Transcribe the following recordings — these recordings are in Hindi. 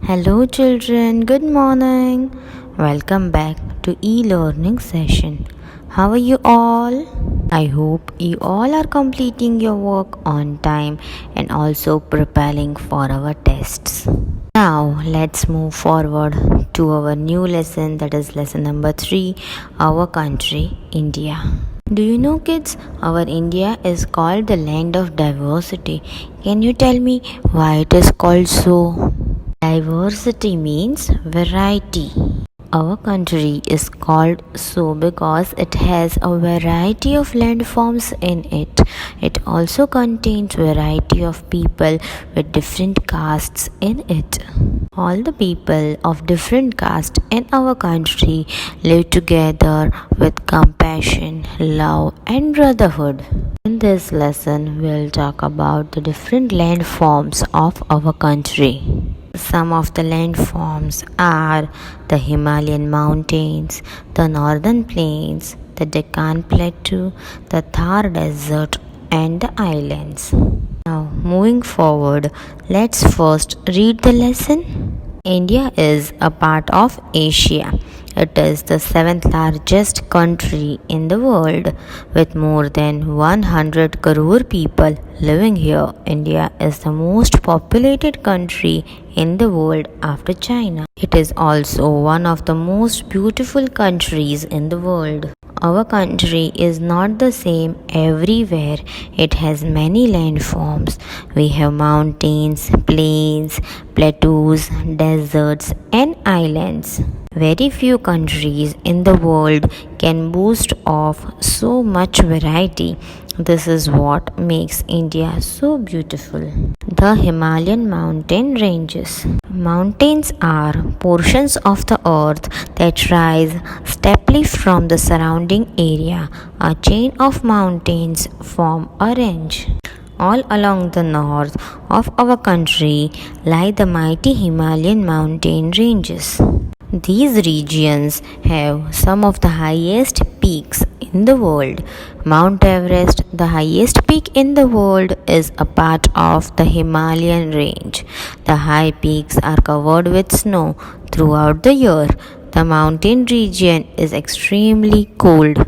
Hello children, good morning. Welcome back to e-learning session. How are you all? I hope you all are completing your work on time and also preparing for our tests. Now let's move forward to our new lesson, that is lesson number 3, our country, India. Do you know kids, our India is called the land of diversity. Can you tell me why it is called so? Diversity means variety. Our country is called so because it has a variety of landforms in it. It also contains variety of people with different castes in it. All the people of different castes in our country live together with compassion, love and brotherhood. In this lesson, we'll talk about the different landforms of our country. Some of the landforms are the Himalayan mountains, the northern plains, the Deccan Plateau, the Thar Desert, and the islands. Now, moving forward, let's first read the lesson. India is a part of Asia. It is the 7th largest country in the world with more than 100 crore people living here. India is the most populated country in the world after China. It is also one of the most beautiful countries in the world. Our country is not the same everywhere. It has many landforms. We have mountains, plains, plateaus, deserts, and islands. Very few countries in the world can boast of so much variety. This is what makes India so beautiful. The Himalayan mountain ranges. Mountains are portions of the earth that rise steeply from the surrounding area. A chain of mountains form a range. All along the north of our country lie the mighty Himalayan mountain ranges. These regions have some of the highest peaks in the world. Mount Everest, the highest peak in the world, is a part of the Himalayan range. The high peaks are covered with snow throughout the year. The mountain region is extremely cold.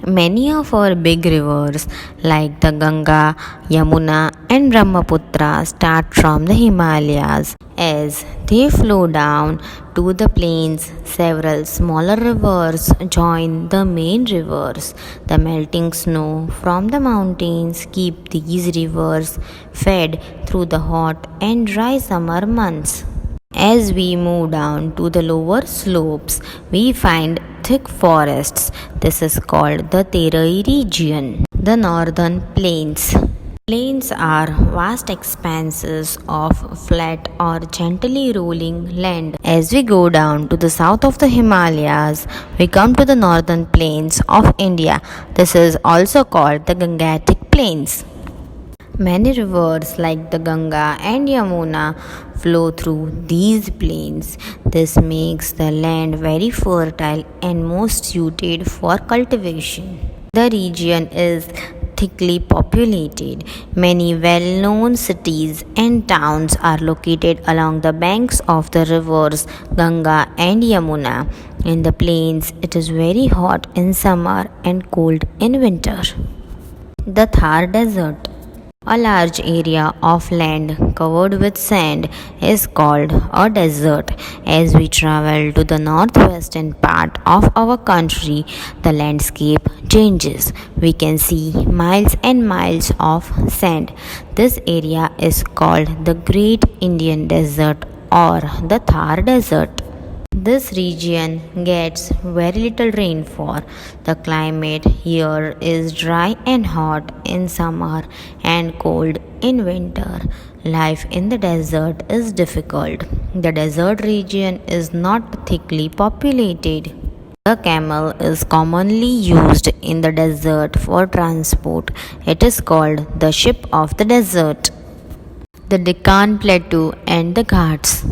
Many of our big rivers like the Ganga, Yamuna and Brahmaputra start from the Himalayas. As they flow down to the plains, several smaller rivers join the main rivers. The melting snow from the mountains keep these rivers fed through the hot and dry summer months. As we move down to the lower slopes, we find thick forests. This is called the Terai region. The northern plains. Plains are vast expanses of flat or gently rolling land. As we go down to the south of the Himalayas, we come to the northern plains of India. This is also called the Gangetic Plains. Many rivers like the Ganga and Yamuna flow through these plains. This makes the land very fertile and most suited for cultivation. The region is thickly populated. Many well-known cities and towns are located along the banks of the rivers Ganga and Yamuna. In the plains, it is very hot in summer and cold in winter. The Thar Desert. A large area of land covered with sand is called a desert. As we travel to the northwestern part of our country, the landscape changes. We can see miles and miles of sand. This area is called the Great Indian Desert or the Thar Desert. This region gets very little rainfall. The climate here is dry and hot in summer and cold in winter. Life in the desert is difficult. The desert region is not thickly populated. The camel is commonly used in the desert for transport. It is called the ship of the desert. The Deccan Plateau and the Ghats.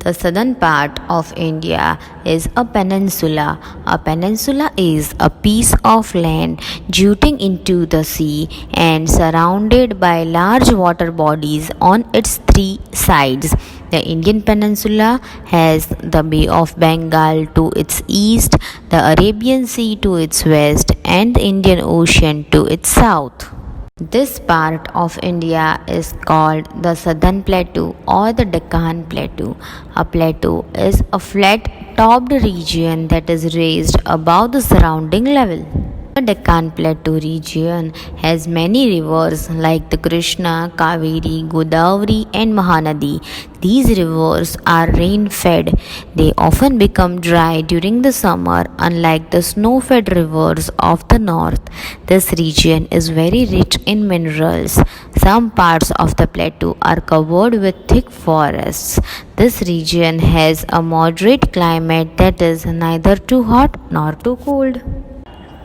The southern part of India is a peninsula. A peninsula is a piece of land jutting into the sea and surrounded by large water bodies on its three sides. The Indian peninsula has the Bay of Bengal to its east, the Arabian Sea to its west, and the Indian Ocean to its south. This part of India is called the Southern Plateau or the Deccan Plateau. A plateau is a flat topped region that is raised above the surrounding level. The Deccan Plateau region has many rivers like the Krishna, Kaveri, Godavari, and Mahanadi. These rivers are rain fed. They often become dry during the summer, unlike the snow fed rivers of the north. This region is very rich in minerals. Some parts of the plateau are covered with thick forests. This region has a moderate climate that is neither too hot nor too cold.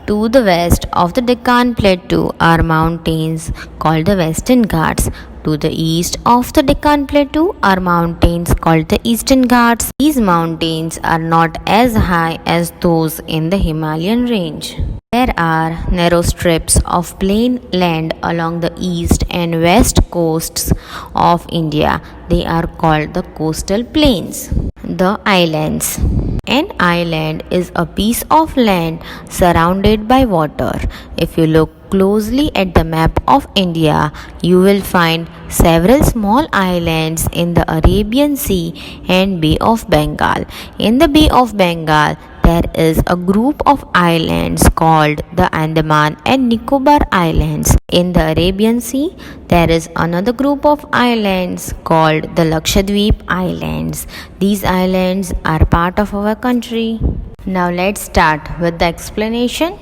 To the west of the Deccan Plateau are mountains called the Western Ghats. To the east of the Deccan Plateau are mountains called the Eastern Ghats. These mountains are not as high as those in the Himalayan range. There are narrow strips of plain land along the east and west coasts of India. They are called the coastal plains. The islands. An island is a piece of land surrounded by water. If you look closely at the map of India, you will find several small islands in the Arabian Sea and Bay of Bengal. In the Bay of Bengal, there is a group of islands called the Andaman and Nicobar Islands. In the Arabian Sea, there is another group of islands called the Lakshadweep Islands. These islands are part of our country. Now let's start with the explanation.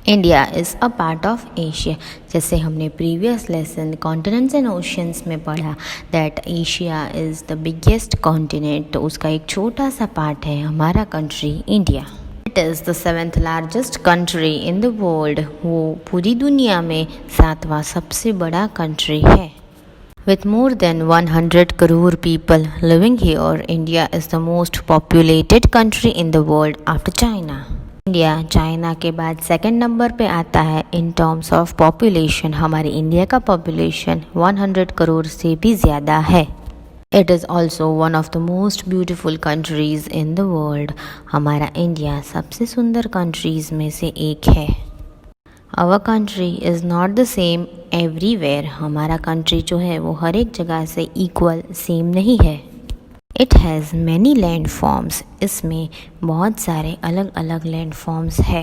India is a part of Asia. जैसे हमने previous lesson continents and oceans में पढ़ा that Asia is the biggest continent, तो उसका एक छोटा सा पार्ट है हमारा country India. It is the 7th largest country in the world. वो पूरी दुनिया में 7वां सबसे बड़ा कंट्री है. With more than 100 crore people living here, India is the most populated country in the world after China. India China के बाद सेकंड नंबर पे आता है इन टर्म्स ऑफ पॉपुलेशन. हमारे इंडिया का पॉपुलेशन 100 करोड़ से भी ज़्यादा है. It is also one of the most beautiful countries in the world. हमारा इंडिया सबसे सुंदर कंट्रीज़ में से एक है. Our country is not the same everywhere. हमारा कंट्री जो है वो हर एक जगह से इक्वल सेम नहीं है. It has many land forms. इसमें बहुत सारे अलग अलग लैंड फॉर्म्स है.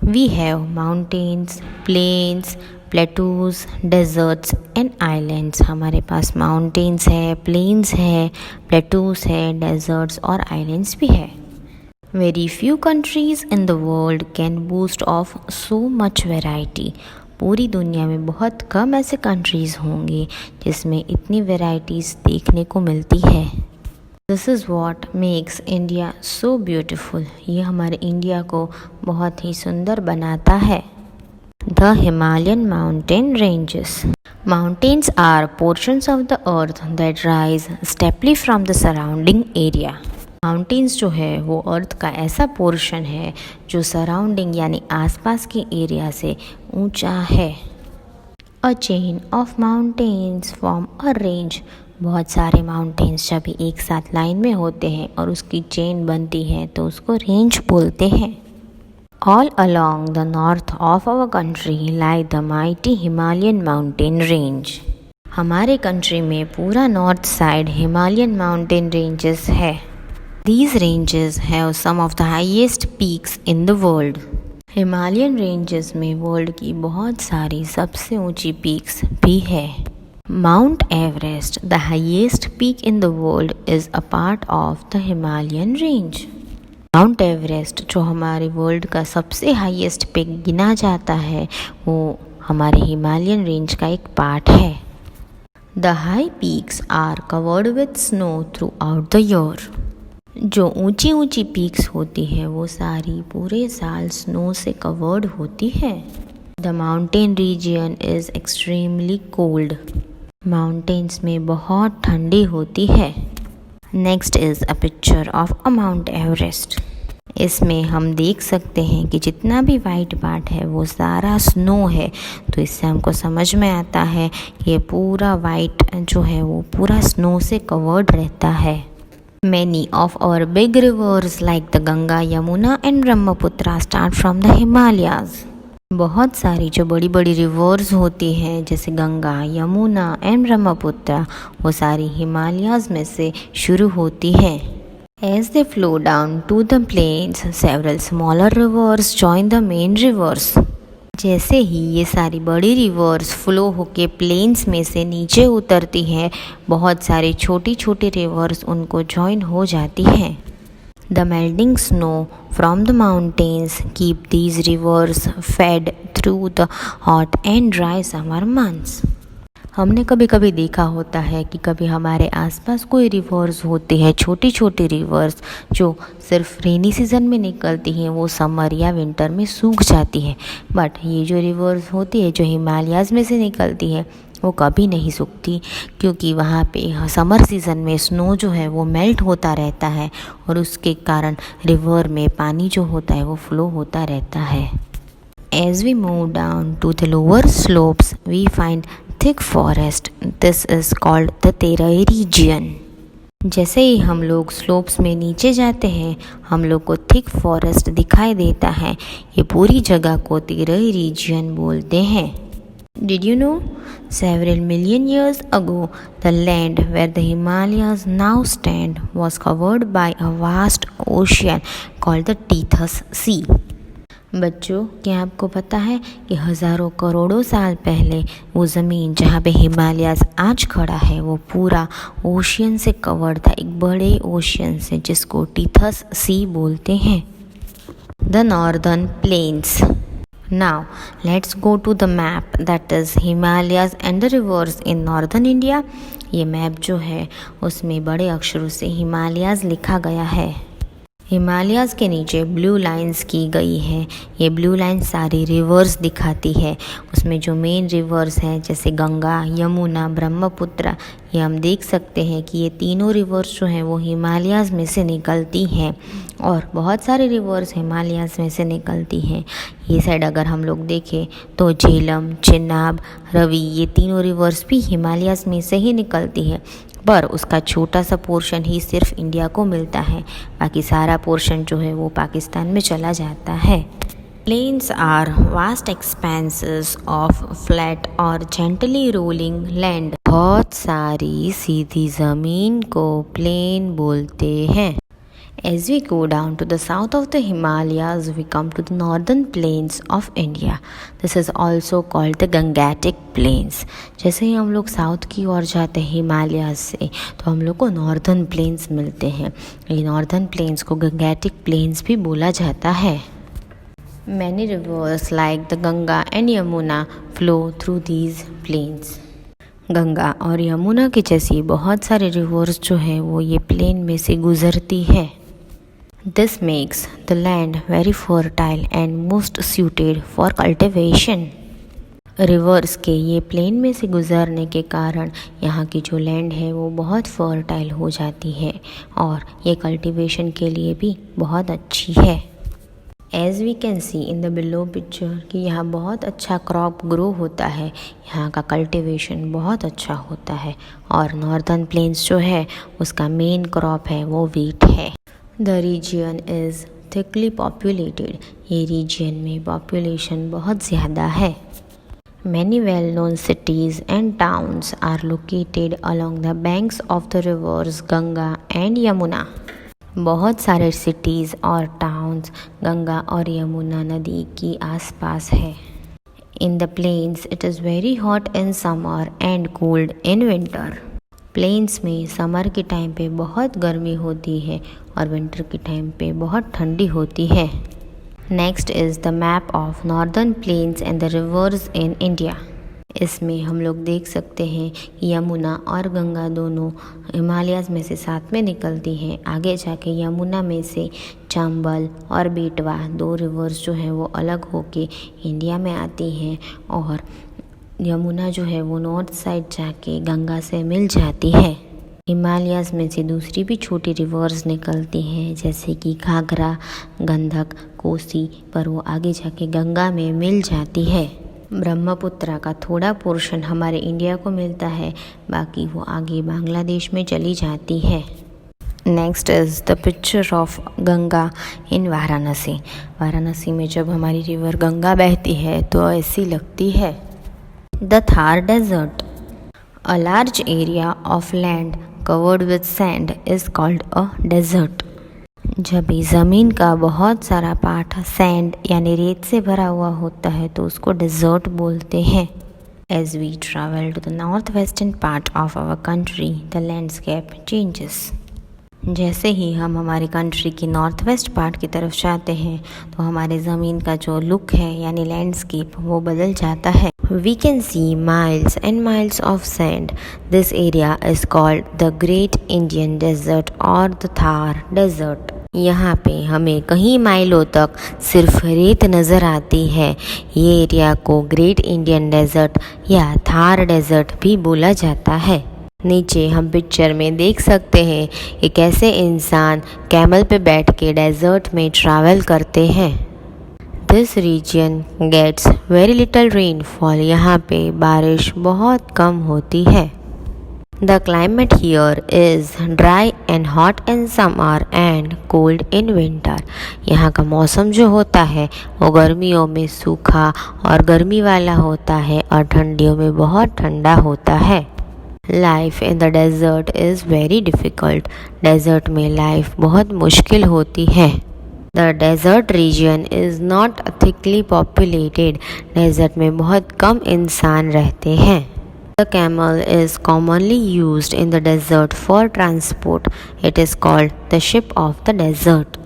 We have mountains, plains, plateaus, deserts and islands. हमारे पास माउंटेन्स है, प्लेन्स है, प्लेटूज है, डेजर्ट्स और आइलैंड्स भी है. Very few countries in the world can boast of so much variety. पूरी दुनिया में बहुत कम ऐसे कंट्रीज़ होंगे जिसमें इतनी वेराइटीज़ देखने को मिलती है. This is what makes India so beautiful. ये हमारे इंडिया को बहुत ही सुंदर बनाता है. The Himalayan mountain ranges. Mountains are portions of the earth that rise steeply from the surrounding area. Mountains जो है वो अर्थ का ऐसा पोर्शन है जो सराउंडिंग यानी आसपास के एरिया से ऊंचा है. A chain of mountains form a range. बहुत सारे माउंटेन्स जब एक साथ लाइन में होते हैं और उसकी चेन बनती है तो उसको रेंज बोलते हैं. All along the north of our country lie the mighty Himalayan mountain range. हमारे कंट्री में पूरा north side Himalayan mountain ranges है. These ranges have some of the highest peaks in the world. Himalayan ranges में वर्ल्ड की बहुत सारी सबसे ऊंची पीक्स भी है. Mount Everest, the highest peak in the world, is a part of the Himalayan range. Mount Everest जो हमारे वर्ल्ड का सबसे हाईएस्ट पीक गिना जाता है वो हमारे हिमालयन रेंज का एक पार्ट है. The high peaks are covered with snow throughout the year. जो ऊंची ऊंची पीक्स होती है वो सारी पूरे साल स्नो से कवर्ड होती है. The mountain region is extremely cold. Mountains में बहुत ठंडी होती है. Next is a picture of a mount Everest. इसमें हम देख सकते हैं कि जितना भी वाइट पार्ट है वो सारा स्नो है। तो इससे हमको समझ में आता है कि ये पूरा वाइट जो है वो पूरा स्नो से कवर्ड रहता है। Many of our big rivers like the Ganga, Yamuna and Brahmaputra start from the Himalayas. बहुत सारी जो बड़ी बड़ी रिवर्स होती हैं जैसे गंगा, यमुना एंड ब्रह्मपुत्र, वो सारी हिमालयाज़ में से शुरू होती हैं। As they flow down to the plains, several smaller rivers join the main rivers. जैसे ही ये सारी बड़ी रिवर्स फ्लो होके प्लेन्स में से नीचे उतरती हैं, बहुत सारी छोटी छोटी रिवर्स उनको जॉइन हो जाती हैं। The melting snow from the mountains keep these rivers fed through the hot and dry summer months. हमने कभी कभी देखा होता है कि कभी हमारे आसपास कोई रिवर्स होती है, छोटी छोटी रिवर्स जो सिर्फ रेनी सीज़न में निकलती हैं, वो समर या विंटर में सूख जाती है। बट ये जो रिवर्स होती है जो हिमालयाज़ में से निकलती है वो कभी नहीं सूखती, क्योंकि वहाँ पे समर सीज़न में स्नो जो है वो मेल्ट होता रहता है और उसके कारण रिवर में पानी जो होता है वो फ्लो होता रहता है। As we move down to the lower slopes, we find thick forest. This is called the terai region. जैसे ही हम लोग स्लोप्स में नीचे जाते हैं, हम लोग को थिक फॉरेस्ट दिखाई देता है। ये पूरी जगह को तेराई रीजन बोलते हैं। Did you know? Several million years ago, the land where the Himalayas now stand was covered by a vast ocean called the Tethys Sea. बच्चों, क्या आपको पता है कि हज़ारों करोड़ों साल पहले वो ज़मीन जहाँ पे हिमालयाज़ आज खड़ा है वो पूरा ओशियन से कवर्ड था, एक बड़े ओशियन से जिसको टीथस सी बोलते हैं। The northern plains. Now let's go to the map that is Himalayas and the rivers in northern India. ये मैप जो है उसमें बड़े अक्षरों से हिमालयाज़ लिखा गया है। हिमालयाज़ के नीचे ब्लू लाइंस की गई है। ये ब्लू लाइन सारी रिवर्स दिखाती है। उसमें जो मेन रिवर्स हैं जैसे गंगा, यमुना, ब्रह्मपुत्र, ये हम देख सकते हैं कि ये तीनों रिवर्स जो हैं वो हिमालयाज़ में से निकलती हैं और बहुत सारे रिवर्स हिमालयाज़ में से निकलती हैं। ये साइड अगर हम लोग देखें तो झेलम, चिनाब, रवि, ये तीनों रिवर्स भी हिमालयाज़ में से ही निकलती है, पर उसका छोटा सा पोर्शन ही सिर्फ इंडिया को मिलता है, बाकी सारा पोर्शन जो है वो पाकिस्तान में चला जाता है। Plains are vast expanses of flat और जेंटली रोलिंग लैंड। बहुत सारी सीधी ज़मीन को प्लेन बोलते हैं। As we go down to the south of the Himalayas, we come to the northern plains of India. This is also called the Gangetic Plains. जैसे ही हम लोग साउथ की ओर जाते हैं हिमालयाज से तो हम लोग को नॉर्दर्न प्लेन्स मिलते हैं। ये नॉर्दर्न प्लेन्स को गंगेटिक प्लेन्स भी बोला जाता है। Many rivers like the Ganga and Yamuna flow through these plains. Ganga और यमुना के जैसी बहुत सारे रिवर्स जो हैं वो ये प्लेन में से गुजरती है। This makes the land very fertile and most suited for cultivation. Reverse के ये प्लेन में से गुजरने के कारण यहाँ की जो लैंड है वो बहुत फर्टाइल हो जाती है और ये कल्टीवेशन के लिए भी बहुत अच्छी है। As we can see in the below picture कि यहाँ बहुत अच्छा क्रॉप ग्रो होता है, यहाँ का कल्टीवेशन बहुत अच्छा होता है और नॉर्दर्न प्लेन्स जो है उसका मेन क्रॉप है वो वीट है। The region is thickly populated. ये रीजन में पॉपुलेशन बहुत ज़्यादा है। Many well-known cities and towns are located along the banks of the rivers Ganga and Yamuna. बहुत सारे सिटीज़ और टाउन्स गंगा और यमुना नदी की आसपास है। In the plains it is very hot in summer and cold in winter. Plains में समर के टाइम पे बहुत गर्मी होती है और विंटर के टाइम पे बहुत ठंडी होती है। Next is the map of northern plains and the rivers in India. इसमें हम लोग देख सकते हैं कि यमुना और गंगा दोनों हिमालयाज़ में से साथ में निकलती हैं। आगे जाके यमुना में से चंबल और बेटवा दो रिवर्स जो हैं वो अलग होके इंडिया में आती हैं और यमुना जो है वो नॉर्थ साइड जाके गंगा से मिल जाती है। हिमालयाज़ में से दूसरी भी छोटी रिवर्स निकलती हैं जैसे कि घाघरा, गंडक, कोसी, पर वो आगे जाके गंगा में मिल जाती है। ब्रह्मपुत्रा का थोड़ा पोर्शन हमारे इंडिया को मिलता है, बाकी वो आगे बांग्लादेश में चली जाती है। Next is the picture of Ganga in Varanasi. Varanasi में जब हमारी रिवर गंगा बहती है तो ऐसी लगती है। The Thar desert, a large area of land covered with sand is called a desert. जब भी ज़मीन का बहुत सारा पार्ट सैंड यानी रेत से भरा हुआ होता है तो उसको डेजर्ट बोलते हैं। As we travel to the north western part of our country the landscape changes. जैसे ही हम हमारी कंट्री की नॉर्थ वेस्ट पार्ट की तरफ जाते हैं तो हमारे ज़मीन का जो लुक है यानी लैंडस्केप वो बदल जाता है। We can see miles and miles of sand. This area is called the great Indian desert और द थार डेजर्ट। यहाँ पे हमें कई माइलों तक सिर्फ रेत नज़र आती है। ये एरिया को ग्रेट इंडियन डेजर्ट या थार डेजर्ट भी बोला जाता है। नीचे हम पिक्चर में देख सकते हैं कि कैसे इंसान कैमल पे बैठ के डेजर्ट में ट्रैवल करते हैं। This region gets very little rainfall. यहाँ पे बारिश बहुत कम होती है। The climate here is dry and hot in summer and cold in winter. यहाँ का मौसम जो होता है वो गर्मियों में सूखा और गर्मी वाला होता है और ठंडियों में बहुत ठंडा होता है। Life in the desert is very difficult. Desert में लाइफ बहुत मुश्किल होती है। The desert region is not thickly populated. Desert में बहुत कम इंसान रहते हैं। The camel is commonly used in the desert for transport. It is called the ship of the desert.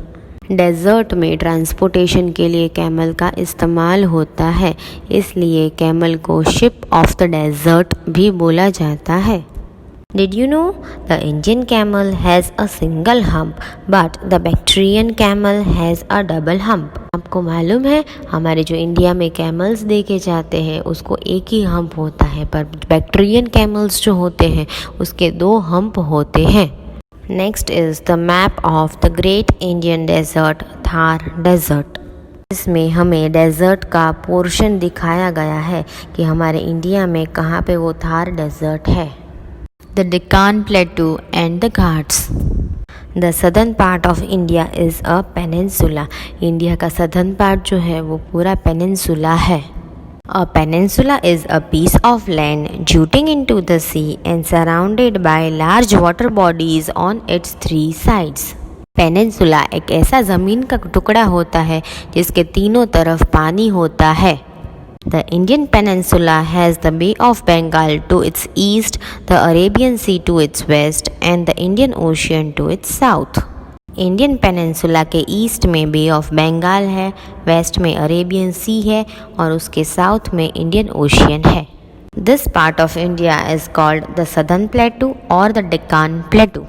Desert में ट्रांसपोर्टेशन के लिए कैमल का इस्तेमाल होता है, इसलिए कैमल को शिप ऑफ द डेजर्ट भी बोला जाता है। Did you know the Indian camel has a single hump but the Bactrian camel has a double hump? आपको मालूम है हमारे जो इंडिया में कैमल्स देखे जाते हैं उसको एक ही हम्प होता है, पर बैक्ट्रियन कैमल्स जो होते हैं उसके 2 हम्प होते हैं। Next is the map of the great Indian desert Thar desert. इसमें हमें डेजर्ट का पोर्शन दिखाया गया है कि हमारे इंडिया में कहाँ पे वो थार डेजर्ट है। The Deccan प्लेटू and the Ghats. The southern part of India is a peninsula. India का सदर्न पार्ट जो है वो पूरा पेनिनसुला है। A peninsula is a piece of land jutting into the sea and surrounded by large water bodies on its 3 sides. Peninsula एक ऐसा ज़मीन का टुकड़ा होता है जिसके तीनों तरफ पानी होता है। The Indian peninsula has the Bay of Bengal to its east, the Arabian Sea to its west, and the Indian Ocean to its south. Indian peninsula के ईस्ट में बे ऑफ बंगाल है, वेस्ट में अरेबियन सी है और उसके साउथ में इंडियन ओशियन है। This part of India is called the southern प्लेटू और द डेक्कन प्लेटू।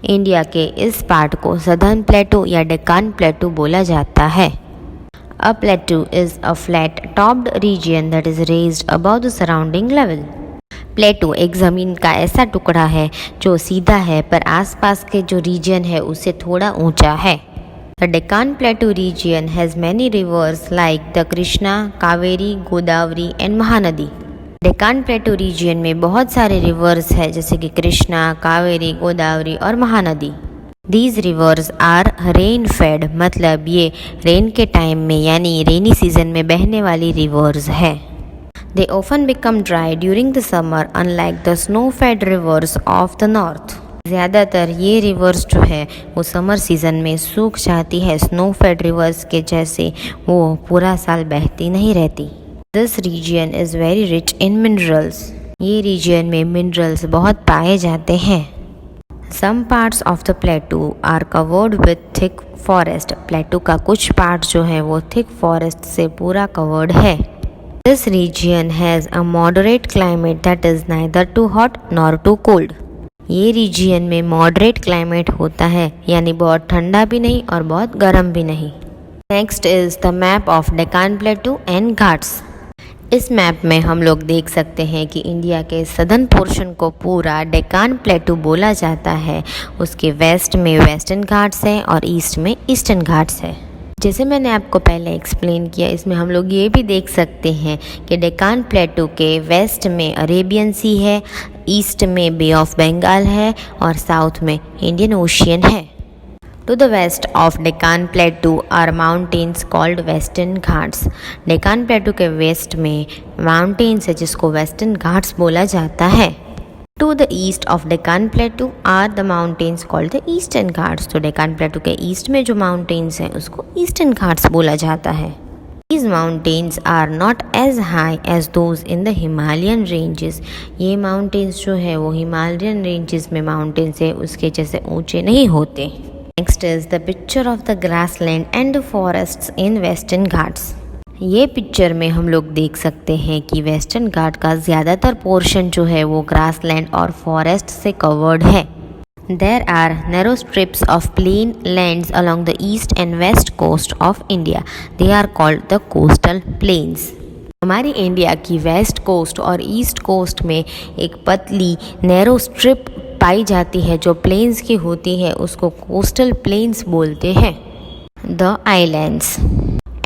इंडिया के इस पार्ट को सदर्न प्लेटू या डेक्कन प्लेटू बोला जाता है। A plateau is a flat topped region that is raised above the surrounding level. Plateau एक ज़मीन का ऐसा टुकड़ा है जो सीधा है पर आसपास के जो रीजन है उससे थोड़ा ऊंचा है। The Deccan plateau region has many rivers like the Krishna, Kaveri, Godavari and Mahanadi. Deccan plateau region में बहुत सारे रिवर्स है जैसे कि कृष्णा, कावेरी, गोदावरी और Mahanadi. These rivers are rain fed, मतलब ये रेन के टाइम में यानी रेनी सीजन में बहने वाली रिवर्स है। They often become dry during the summer unlike the snow-fed rivers of the north. ज़्यादातर ये रिवर्स जो है वो समर सीज़न में सूख जाती है, स्नो फेड रिवर्स के जैसे वो पूरा साल बहती नहीं रहती। This region is very rich in minerals. ये रीजन में मिनरल्स बहुत पाए जाते हैं। Some parts of the plateau are covered with thick forest. प्लेटू का कुछ पार्ट जो है वो थिक फॉरेस्ट से पूरा कवर्ड है। This region has a moderate climate that is neither too hot nor too cold. ये रीजन में मॉडरेट क्लाइमेट होता है यानी बहुत ठंडा भी नहीं और बहुत गर्म भी नहीं। Next is the map of Deccan प्लेटू and Ghats. इस मैप में हम लोग देख सकते हैं कि इंडिया के सदर्न पोर्शन को पूरा डेक्कन प्लेटू बोला जाता है। उसके वेस्ट में वेस्टर्न घाट्स हैं और ईस्ट में ईस्टर्न घाट्स है। जैसे मैंने आपको पहले एक्सप्लेन किया, इसमें हम लोग ये भी देख सकते हैं कि डेक्कन प्लेटू के वेस्ट में अरेबियन सी है, ईस्ट में बे ऑफ बंगाल है और साउथ में इंडियन ओशियन है। To the west of Deccan Plateau are mountains called Western Ghats. Deccan प्लेटू के वेस्ट में माउंटेन्स है जिसको वेस्टर्न घाट्स बोला जाता है। To the east of Deccan Plateau are the mountains called the Eastern Ghats. तो डेक्कन प्लेटू के ईस्ट में जो माउंटेन्स हैं उसको ईस्टर्न घाट्स बोला जाता है। These mountains are not as high as those in the Himalayan ranges. ये माउंटेन्स जो है वो हिमालयन रेंजेस में माउंटेन्स है, उसके जैसे ऊंचे नहीं होते। Next is the picture of the grassland and the forests in Western Ghats. ये पिक्चर में हम लोग देख सकते हैं कि वेस्टर्न घाट का ज़्यादातर पोर्शन जो है वो ग्रासलैंड और फॉरेस्ट से कवर्ड है। There are narrow strips of plain lands along the east and west coast of India. They are called the coastal plains. हमारी इंडिया की वेस्ट कोस्ट और ईस्ट कोस्ट में एक पतली नैरो स्ट्रिप पाई जाती है जो प्लेन्स की होती है, उसको कोस्टल प्लेन्स बोलते हैं। The islands.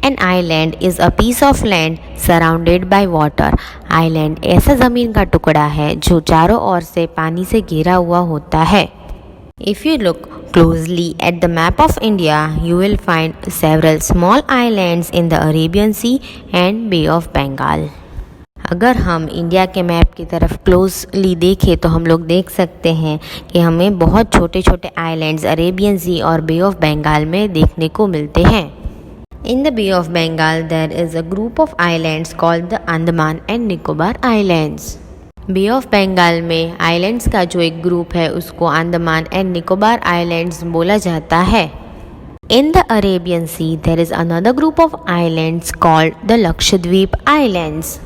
An island is a piece of land surrounded by water. Island ऐसा ज़मीन का टुकड़ा है जो चारों ओर से पानी से घिरा हुआ होता है। If you look closely at the map of India, you will find several small islands in the Arabian Sea and Bay of Bengal. अगर हम इंडिया के मैप की तरफ क्लोजली देखें तो हम लोग देख सकते हैं कि हमें बहुत छोटे छोटे आइलैंड्स अरेबियन सी और बे ऑफ बंगाल में देखने को मिलते हैं। In the Bay of Bengal, there is a group of islands called the Andaman and Nicobar Islands. Bay of Bengal में आइलैंड्स का जो एक ग्रुप है उसको अंडमान एंड निकोबार आइलैंड्स बोला जाता है। In the Arabian sea there is another group of islands called the Lakshadweep islands.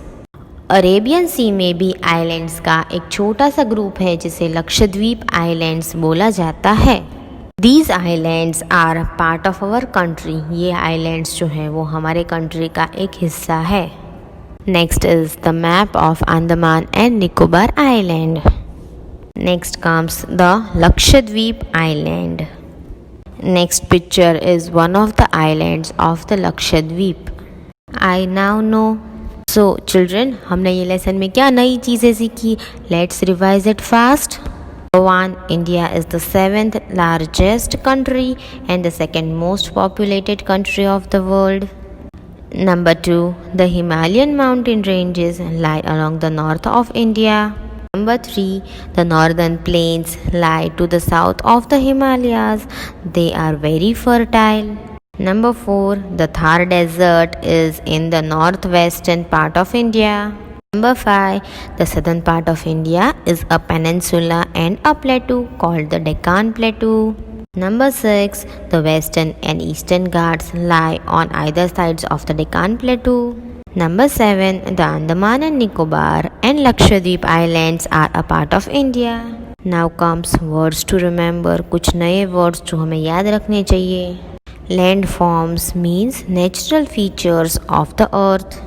Arabian sea में भी आइलैंड्स का एक छोटा सा ग्रुप है जिसे लक्षद्वीप आइलैंड्स बोला जाता है। These islands are part of our country. ये आइलैंड्स जो हैं वो हमारे कंट्री का एक हिस्सा है। Next is the map of Andaman and Nicobar Island. Next comes the Lakshadweep Island. Next picture is one of the islands of the Lakshadweep. I now know. So children, हमने ये लेसन में क्या नई चीज़ें सीखी? Let's revise it fast. 1. India is the 7th largest country and the second most populated country of the world. Number 2. The Himalayan mountain ranges lie along the north of India. Number 3. The northern plains lie to the south of the Himalayas. They are very fertile. Number 4. The Thar Desert is in the northwestern part of India. Number 5. The southern part of India is a peninsula and a plateau called the Deccan Plateau. Number 6. The western and eastern Ghats lie on either sides of the Deccan Plateau. Number 7. The Andaman and Nicobar and Lakshadweep Islands are a part of India. Now comes words to remember. कुछ नए words जो हमें याद रखने चाहिए। Landforms means natural features of the earth.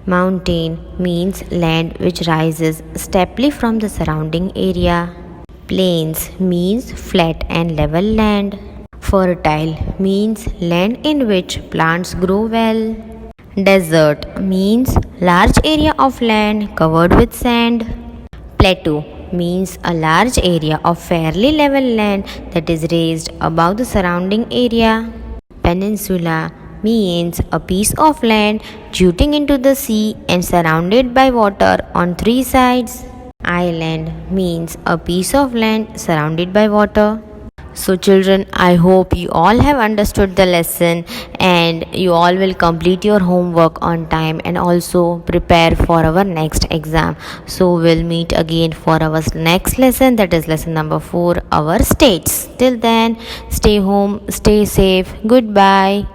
Mountain means land which rises steeply from the surrounding area. Plains means flat and level land. Fertile means land in which plants grow well. Desert means large area of land covered with sand. Plateau means a large area of fairly level land that is raised above the surrounding area. Peninsula means a piece of land jutting into the sea and surrounded by water on three sides. Island means a piece of land surrounded by water. So children, I hope you all have understood the lesson and you all will complete your homework on time and also prepare for our next exam. So we'll meet again for our next lesson, that is lesson number 4, our states. Till then, stay home, stay safe. Goodbye.